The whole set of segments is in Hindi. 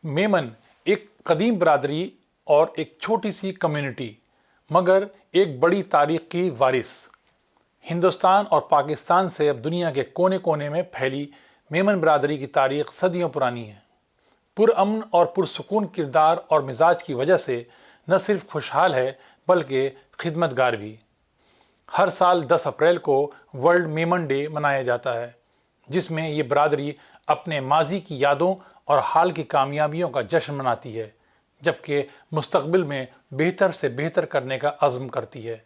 मेमन एक कदीम बरादरी और एक छोटी सी कम्युनिटी, मगर एक बड़ी तारीख की वारिस। हिंदुस्तान और पाकिस्तान से अब दुनिया के कोने कोने में फैली मेमन बरादरी की तारीख सदियों पुरानी है। पुरअमन और पुरसुकून किरदार और मिजाज की वजह से न सिर्फ खुशहाल है बल्कि खिदमतगार भी। हर साल 10 अप्रैल को वर्ल्ड मेमन डे मनाया जाता है, जिसमें ये बरादरी अपने माजी की यादों और हाल की कामयाबियों का जश्न मनाती है, जबकि मुस्तकबिल में बेहतर से बेहतर करने का अज़्म करती है।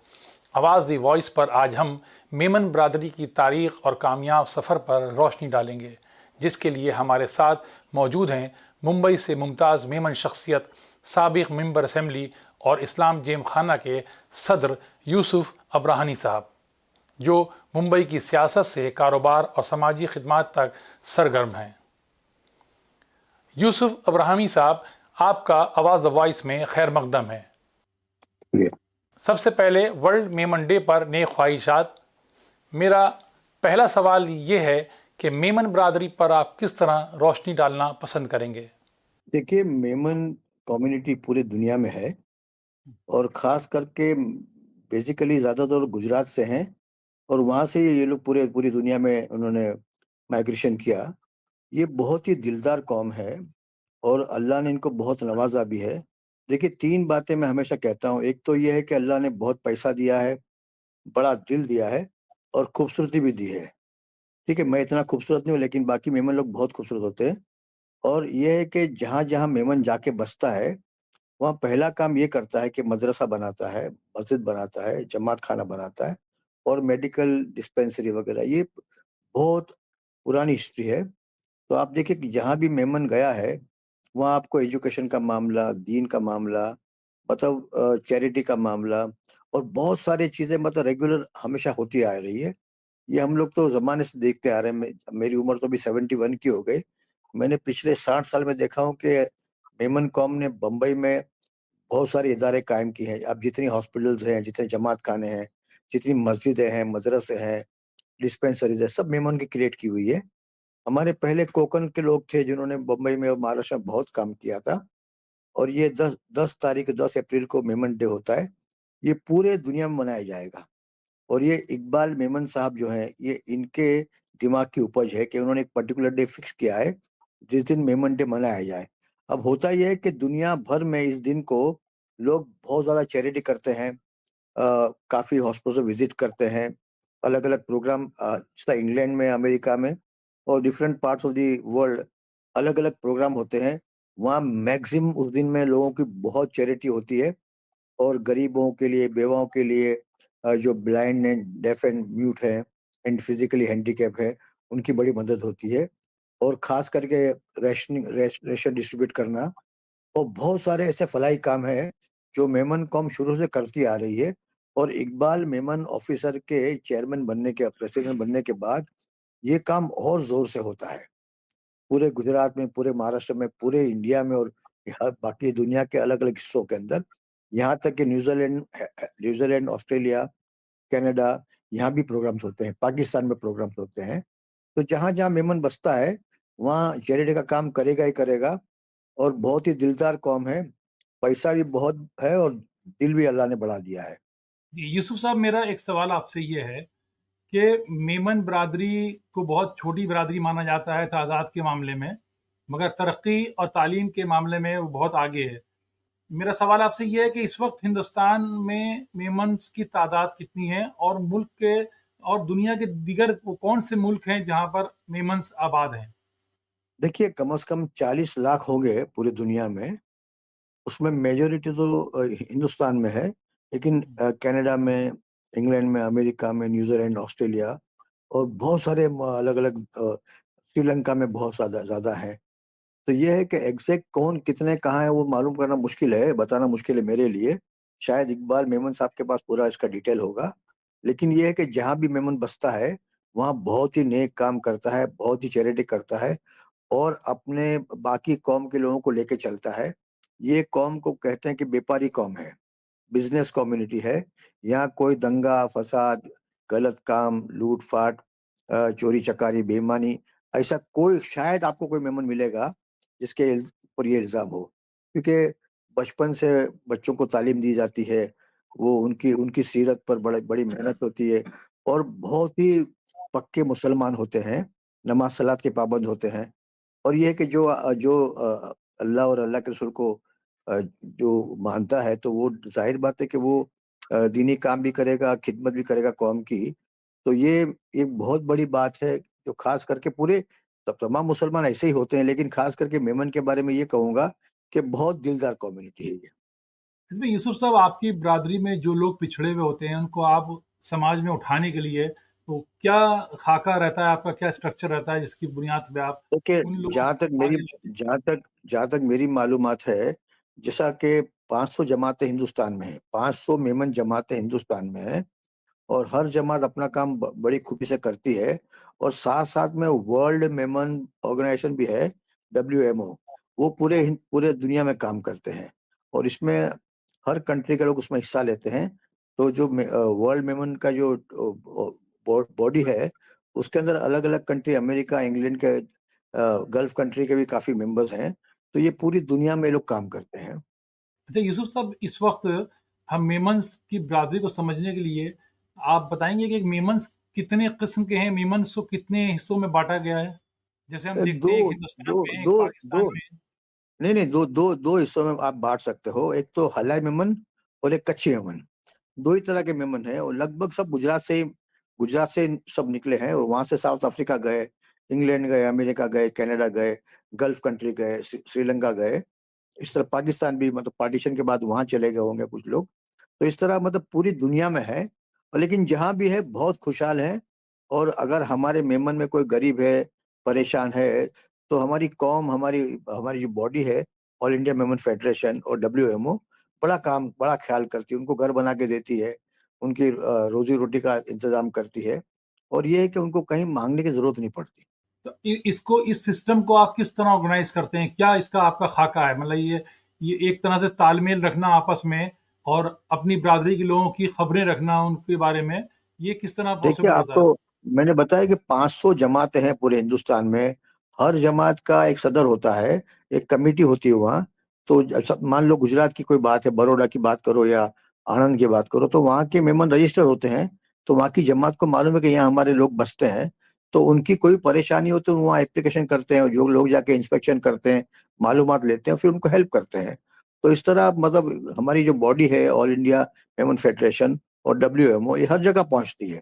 आवाज़ दी वॉइस पर आज हम मेमन बरादरी की तारीख और कामयाब सफ़र पर रोशनी डालेंगे, जिसके लिए हमारे साथ मौजूद हैं मुंबई से मुमताज़ मेमन शख्सियत, साबिक मेंबर असम्बली और इस्लाम जेम खाना के सदर यूसुफ अब्राहनी साहब, जो मुंबई की सियासत से कारोबार और समाजी खिदमात तक सरगर्म हैं। यूसुफ अब्राहमी साहब, आपका आवाज़ द वॉइस में खैर मकदम है। सबसे पहले वर्ल्ड मेमन डे पर नेक ख्वाहिशात। मेरा पहला सवाल ये है कि मेमन बरादरी पर आप किस तरह रोशनी डालना पसंद करेंगे? देखिए, मेमन कम्युनिटी पूरी दुनिया में है और ख़ास करके बेसिकली ज़्यादातर गुजरात से हैं और वहाँ से ये लोग पूरी दुनिया में उन्होंने माइग्रेशन किया। ये बहुत ही दिलदार कौम है और अल्लाह ने इनको बहुत नवाज़ा भी है। देखिए, 3 बातें मैं हमेशा कहता हूँ, एक तो ये है कि अल्लाह ने बहुत पैसा दिया है, बड़ा दिल दिया है और खूबसूरती भी दी है। ठीक है, मैं इतना खूबसूरत नहीं हूँ लेकिन बाकी मेमन लोग बहुत खूबसूरत होते हैं और ये है कि जहाँ-जहाँ मेमन जाके बसता है वहाँ पहला काम ये करता है कि मदरसा बनाता है, मस्जिद बनाता है, जमात खाना बनाता है और मेडिकल डिस्पेंसरी वगैरह। ये बहुत पुरानी हिस्ट्री है। तो आप देखिए कि जहाँ भी मेमन गया है, वहाँ आपको एजुकेशन का मामला, दीन का मामला, मतलब चैरिटी का मामला और बहुत सारी चीज़ें मतलब रेगुलर हमेशा होती आ रही है। ये हम लोग तो ज़माने से देखते आ रहे हैं। मेरी उम्र तो अभी 71 की हो गई। मैंने पिछले 60 साल में देखा हूँ कि मेमन कौम ने बम्बई में बहुत सारे इदारे कायम किए हैं। अब जितनी हॉस्पिटल्स हैं, जितने जमात खाने हैं, जितनी मस्जिदें हैं, मदरसे हैं, डिस्पेंसरीज़ हैं, सब मेमन की क्रिएट की हुई है। हमारे पहले कोंकण के लोग थे जिन्होंने बम्बई में और महाराष्ट्र में बहुत काम किया था और ये 10 तारीख 10 अप्रैल को मेमन डे होता है। ये पूरे दुनिया में मनाया जाएगा और ये इकबाल मेमन साहब जो हैं, ये इनके दिमाग की उपज है कि उन्होंने एक पर्टिकुलर डे फिक्स किया है, जिस दिन मेमन डे मनाया जाए। अब होता ये है कि दुनिया भर में इस दिन को लोग बहुत ज़्यादा चैरिटी करते हैं, काफ़ी हॉस्पिटल विज़िट करते हैं, अलग-अलग प्रोग्राम जैसे इंग्लैंड में, अमेरिका में और different parts of the world अलग-अलग प्रोग्राम होते हैं। वहाँ मैक्सिमम उस दिन में लोगों की बहुत चैरिटी होती है और गरीबों के लिए, बेवाओं के लिए, जो blind and deaf and mute हैं एंड फिज़िकली हैंडीकैप हैं, उनकी बड़ी मदद होती है और ख़ास करके रेशन डिस्ट्रीब्यूट करना और बहुत सारे ऐसे फलाही काम हैं, जो मेमन कौम शुरू से करती आ रही है और इकबाल मेमन ऑफिसर के चेयरमैन बनने के प्रेसिडेंट बनने के बाद, ये काम और ज़ोर से होता है। पूरे गुजरात में, पूरे महाराष्ट्र में, पूरे इंडिया में और यहाँ बाकी दुनिया के अलग-अलग हिस्सों के अंदर, यहाँ तक कि न्यूज़ीलैंड, ऑस्ट्रेलिया, कनाडा, यहाँ भी प्रोग्राम्स होते हैं, पाकिस्तान में प्रोग्राम्स होते हैं। तो जहाँ-जहाँ मेमन बसता है, वहाँ चैरिटी का काम करेगा ही करेगा और बहुत ही दिलदार कौम है। पैसा भी बहुत है और दिल भी अल्लाह ने बढ़ा दिया है। यूसुफ साहब, मेरा एक सवाल आपसे ये है कि मेमन बरादरी को बहुत छोटी बरादरी माना जाता है तादाद के मामले में, मगर तरक्की और तालीम के मामले में वो बहुत आगे है। मेरा सवाल आपसे ये है कि इस वक्त हिंदुस्तान में मेमन्स की तादाद कितनी है और मुल्क के और दुनिया के दीगर वो कौन से मुल्क हैं जहां पर मेमन्स आबाद हैं? देखिए, कम से कम 40 लाख होंगे पूरी दुनिया में, उसमें मेजॉरिटी तो हिंदुस्तान में है, लेकिन कनाडा में, इंग्लैंड में, अमेरिका में, न्यूज़ीलैंड, ऑस्ट्रेलिया और बहुत सारे अलग-अलग श्रीलंका में बहुत ज़्यादा ज़्यादा हैं। तो ये है कि एग्ज़ैक्ट कौन कितने कहाँ है वो मालूम करना मुश्किल है, बताना मुश्किल है मेरे लिए। शायद इकबाल मेमन साहब के पास पूरा इसका डिटेल होगा। लेकिन ये है कि जहाँ भी मेमन बसता है, वहाँ बहुत ही नेक काम करता है, बहुत ही चैरिटी करता है और अपने बाकी कौम के लोगों को लेके चलता है। ये कौम को कहते हैं कि व्यापारी कौम है, बिज़नेस कम्युनिटी है। यहाँ कोई दंगा, फ़साद, गलत काम, लूट-फाट, चोरी-चकारी, बेईमानी, ऐसा कोई शायद आपको कोई मेमन मिलेगा जिसके पर ये इल्ज़ाम हो। क्योंकि बचपन से बच्चों को तालीम दी जाती है, वो उनकी उनकी सीरत पर बड़ी मेहनत होती है और बहुत ही पक्के मुसलमान होते हैं, नमाज़ सलात के पाबंद होते हैं। और ये है कि जो अल्लाह और अल्लाह के रसूल को जो मानता है, तो वो ज़ाहिर बात है कि वो दीनी काम भी करेगा, खिदमत भी करेगा कौम की। तो ये एक बहुत बड़ी बात है, जो ख़ास करके पूरे तमाम मुसलमान ऐसे ही होते हैं, लेकिन ख़ास करके मेमन के बारे में ये कहूँगा कि बहुत दिलदार कम्युनिटी है ये। इसमें यूसुफ साहब, आपकी बिरादरी में जो लोग पिछड़े हुए होते हैं, उनको आप समाज में उठाने के लिए तो क्या खाका रहता है आपका, क्या स्ट्रक्चर रहता है जिसकी बुनियाद पे आप देखिए, उन लोगों जहाँ तक को मेरी आगे लाते हैं? जहाँ तक जहाँ तक मेरी मालूमात है, जैसा कि 500 जमातें हिंदुस्तान में हैं, 500 मेमन जमातें हिंदुस्तान में हैं और हर जमात अपना काम बड़ी खूबी से करती है और साथ-साथ में वर्ल्ड मेमन ऑर्गेनाइजेशन भी है, डब्ल्यूएमओ। वो पूरे दुनिया में काम करते हैं और इसमें हर कंट्री के लोग उसमें हिस्सा लेते हैं। तो जो वर्ल्ड मेमन का जो बॉडी है, उसके अंदर अलग-अलग कंट्री, अमेरिका, इंग्लैंड के गल्फ कंट्री के भी काफ़ी मेंबर्स हैं। तो ये पूरी दुनिया में ये लोग काम करते हैं। अच्छा यूसुफ साहब, इस वक्त हम मेमन्स की बिरादरी को समझने के लिए आप बताएंगे कि मेमन्स कितने किस्म के हैं, मेमन्स को कितने हिस्सों में बांटा गया है? जैसे हम देखते दो हैं एक हिंदुस्तान दो में है, एक दो पाकिस्तान दो में है। नहीं, नहीं, 2 हिस्सों में आप बाँट सकते हो। एक तो हलाई मेमन और एक कच्ची मेमन। 2 ही तरह के मेमन हैं और लगभग सब गुजरात से सब निकले हैं और वहाँ से साउथ अफ्रीका गए, इंग्लैंड गए, अमेरिका गए, कनाडा गए, गल्फ कंट्री गए, श्रीलंका गए। इस तरह पाकिस्तान भी मतलब पार्टीशन के बाद वहाँ चले गए होंगे कुछ लोग। तो इस तरह मतलब पूरी दुनिया में है और लेकिन जहाँ भी है बहुत खुशहाल है और अगर हमारे मेमन में कोई गरीब है, परेशान है, तो हमारी कौम, हमारी हमारी जो बॉडी है, ऑल इंडिया मेमन फेडरेशन और डब्ल्यूएमओ बड़ा ख़्याल करती है, उनको घर बना के देती है, उनकी रोज़ी-रोटी का इंतज़ाम करती है और ये है कि उनको कहीं माँगने की ज़रूरत नहीं पड़ती। तो इसको, इस सिस्टम को आप किस तरह ऑर्गेनाइज करते हैं? क्या इसका आपका खाका है? मतलब ये एक तरह से तालमेल रखना आपस में और अपनी बिरादरी के लोगों की खबरें रखना उनके बारे में, ये किस तरह देखिए, पॉसिबल होता है? आपको मैंने बताया कि 500 जमातें हैं पूरे हिंदुस्तान में। हर जमात का एक सदर होता है, एक कमेटी होती है वहाँ। तो मान लो गुजरात की कोई बात है, बड़ौदा की बात करो या आणंद की बात करो, तो वहाँ के मेंबर रजिस्टर होते हैं। तो वहाँ की जमात को मालूम है कि यहाँ हमारे लोग बसते हैं। तो उनकी कोई परेशानी हो तो वहाँ एप्लीकेशन करते हैं और जो लोग जाके इंस्पेक्शन करते हैं, मालूमात लेते हैं, फिर उनको हेल्प करते हैं। तो इस तरह मतलब हमारी जो बॉडी है, ऑल इंडिया मेमन फेडरेशन और डब्ल्यूएमओ, ये हर जगह पहुँचती है।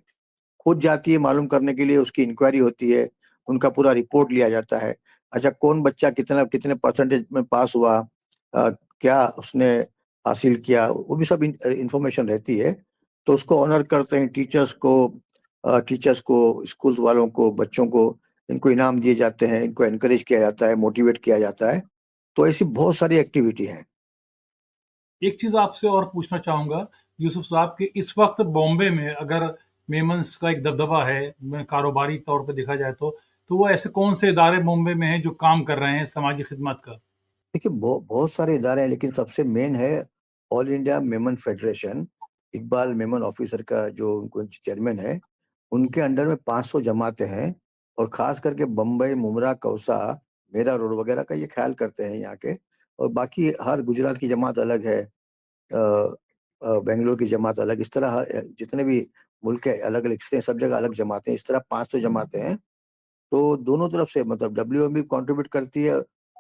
खुद जाती है मालूम करने के लिए, उसकी इंक्वायरी होती है, उनका पूरा रिपोर्ट लिया जाता है। अच्छा, कौन बच्चा कितने परसेंटेज में पास हुआ, क्या उसने हासिल किया, वो भी सब इन्फॉर्मेशन रहती है। तो उसको ऑनर करते हैं, टीचर्स को, स्कूल्स वालों को, बच्चों को, इनको इनाम दिए जाते हैं, इनको एनकरेज किया जाता है, मोटिवेट किया जाता है। तो ऐसी बहुत सारी एक्टिविटी हैं। एक चीज़ आपसे और पूछना चाहूँगा यूसुफ साहब कि इस वक़्त बॉम्बे में अगर मेमन्स का एक दबदबा है, कारोबारी तौर पे देखा जाए तो वो ऐसे कौन से इदारे बॉम्बे में हैं जो काम कर रहे हैं समाजी खिदमत का? देखिए, बहुत सारे इदारे हैं, लेकिन सबसे मेन है all India Memon federation. Iqbal Memon officer का जो उनको चेयरमैन है, उनके अंडर में 500 जमातें हैं और खास करके बम्बई, मुमरा, कौसा, मेरा रोड वगैरह का ये ख्याल करते हैं यहाँ के। और बाकी हर गुजरात की जमात अलग है, बेंगलोर की जमात अलग, इस तरह जितने भी मुल्क के अलग-अलग हिस्से हैं, सब जगह अलग जमातें हैं, इस तरह 500 जमातें हैं। तो दोनों तरफ से मतलब डब्ल्यूएम भी कंट्रीब्यूट करती है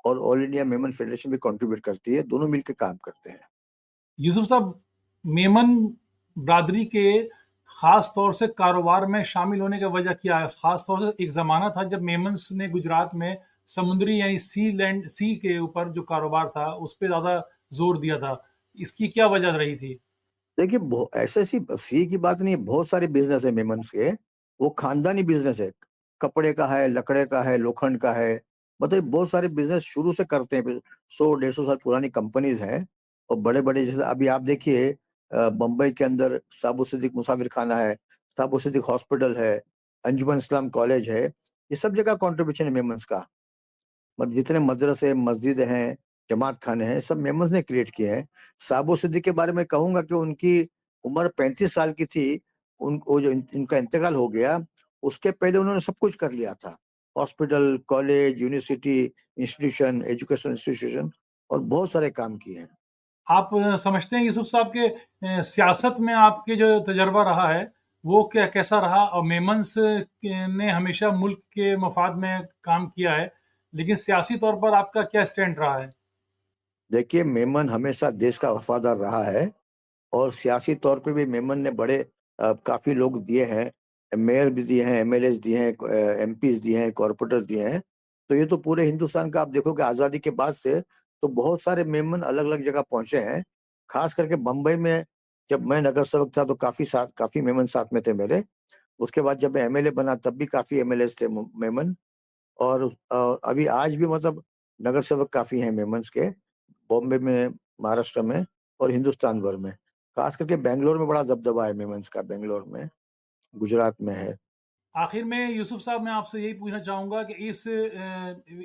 और ऑल इंडिया मेमन फेडरेशन भी कंट्रीब्यूट करती है, दोनों मिलके काम करते हैं। यूसुफ साहब, मेमन बिरादरी के ख़ास तौर से कारोबार में शामिल होने की वजह क्या है? ख़ास तौर से एक ज़माना था जब मेमन्स ने गुजरात में समुद्री यानी सी के ऊपर जो कारोबार था, उस पे ज़्यादा ज़ोर दिया था। इसकी क्या वजह रही थी? देखिए, ऐसे सी की बात नहीं है, बहुत सारे बिज़नेस है मेमन्स के, वो खानदानी बिज़नेस है। कपड़े का है, लकड़े का है, लोखंड का है, मतलब बहुत सारे बिज़नेस शुरू से करते हैं। 100 150 साल पुरानी कंपनीज़ हैं और बड़े-बड़े जैसे अभी आप देखिए बम्बई के अंदर साबु सिद्दीक मुसाफिर खाना है, साबु सिद्दीक हॉस्पिटल है, अंजुमन इस्लाम कॉलेज है, ये सब जगह कंट्रीब्यूशन है मेमन्स का। मतलब जितने मदरसे, मस्जिद हैं, जमात खाने हैं, सब मेमन्स ने क्रिएट किए हैं। साबो सिद्दीक के बारे में कहूँगा कि उनकी उम्र 35 साल की थी, उन वो जो इनका इंतकाल हो गया, उसके पहले उन्होंने सब कुछ कर लिया था hospital, college, university, institution, education institution और बहुत सारे काम किए हैं। आप समझते हैं यूसुफ साहब के सियासत में आपके जो तजर्बा रहा है, वो क्या कैसा रहा? और मेमन्स ने हमेशा मुल्क के मफाद में काम किया है, लेकिन सियासी तौर पर आपका क्या स्टैंड रहा है? देखिए, मेमन हमेशा देश का वफ़ादार रहा है और सियासी तौर पे भी मेमन ने बड़े काफ़ी लोग दिए हैं, मेयर भी दिए हैं, एमएलएज़ दिए हैं, एमपीज़ दिए हैं, कॉर्पोरेटर दिए हैं। तो ये तो पूरे हिंदुस्तान का आप देखोगे आज़ादी के बाद से तो बहुत सारे मेमन अलग-अलग जगह पहुँचे हैं। ख़ास करके बम्बई में जब मैं नगर सेवक था तो काफ़ी मेमन साथ में थे मेरे। उसके बाद जब मैं एमएलए बना तब भी काफ़ी एमएलएज़ थे मेमन और अभी आज भी मतलब नगर सेवक काफ़ी हैं मेमन्स के। बॉम्बे में, महाराष्ट्र में और हिंदुस्तान भर में। ख़ास करके बैंगलोर में बड़ा दबदबा है मेमन्स का, बैंगलोर में, गुजरात में है। आखिर में यूसुफ साहब मैं आपसे यही पूछना चाहूँगा कि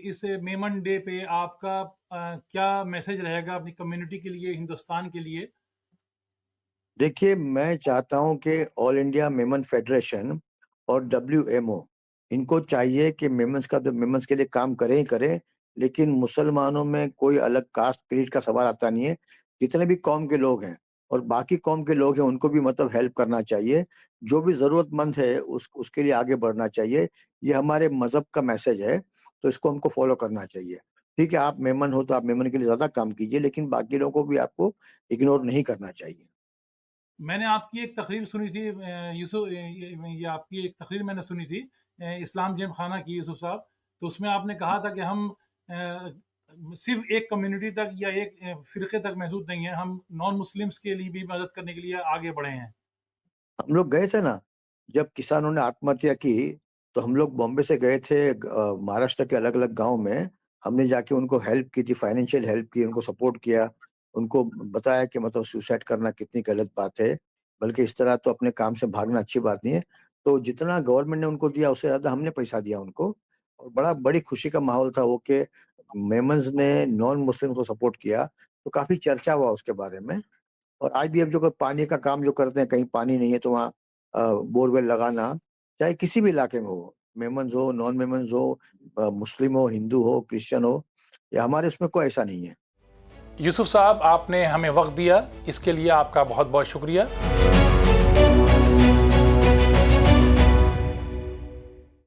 इस मेमन डे पे आपका क्या मैसेज रहेगा अपनी कम्युनिटी के लिए, हिंदुस्तान के लिए? देखिए, मैं चाहता हूँ कि ऑल इंडिया मेमन फेडरेशन और डब्ल्यूएमओ इनको चाहिए कि मेमन्स के लिए काम करें ही करें, लेकिन मुसलमानों में कोई अलग कास्ट क्रीड का सवाल आता नहीं है। जितने भी कौम के लोग हैं और बाकी कौम के लोग हैं, उनको भी मतलब हेल्प करना चाहिए। जो भी ज़रूरतमंद है, उसके लिए आगे बढ़ना चाहिए। ये हमारे मज़हब का मैसेज है, तो इसको हमको फ़ॉलो करना चाहिए। ठीक है, आप मेमन हो, तो आप मेमन के लिए ज़्यादा काम कीजिए, लेकिन बाकी लोगों को भी आपको इग्नोर नहीं करना चाहिए। मैंने आपकी एक तकरीर सुनी थी यूसुफ ये आपकी एक तकरीर मैंने सुनी थी इस्लाम जेम खाना की यूसुफ साहब। तो उसमें आपने कहा था कि हम सिर्फ एक कम्युनिटी तक या एक फ़िरके तक महदूद नहीं है, हम नॉन मुस्लिम्स के लिए भी मदद करने के लिए आगे बढ़े हैं। हम लोग गए थे ना, जब किसानों ने आत्महत्या की, तो हम लोग बॉम्बे से गए थे महाराष्ट्र के अलग-अलग गाँव में। हमने जाके उनको हेल्प की थी, फाइनेंशियल हेल्प की, उनको सपोर्ट किया। उनको बताया कि मतलब सुसाइड करना कितनी गलत बात है, बल्कि इस तरह तो अपने काम से भागना अच्छी बात नहीं है। तो जितना गवर्नमेंट ने उनको दिया, उससे ज़्यादा हमने पैसा दिया उनको और बड़ी खुशी का माहौल था वो कि मेमन्स ने नॉन मुस्लिम को सपोर्ट किया, तो काफ़ी चर्चा हुआ उसके बारे में। और आज भी अब जो पानी का काम जो करते हैं, कहीं पानी नहीं है तो वहाँ बोरवेल लगाना, चाहे किसी भी इलाके में हो, मेमन्स हो, नॉन मेमन्स हो, मुस्लिम हो, हिंदू हो, क्रिश्चियन हो, या हमारे उसमें कोई ऐसा नहीं है। यूसुफ साहब आपने हमें वक्त दिया, इसके लिए आपका बहुत बहुत शुक्रिया।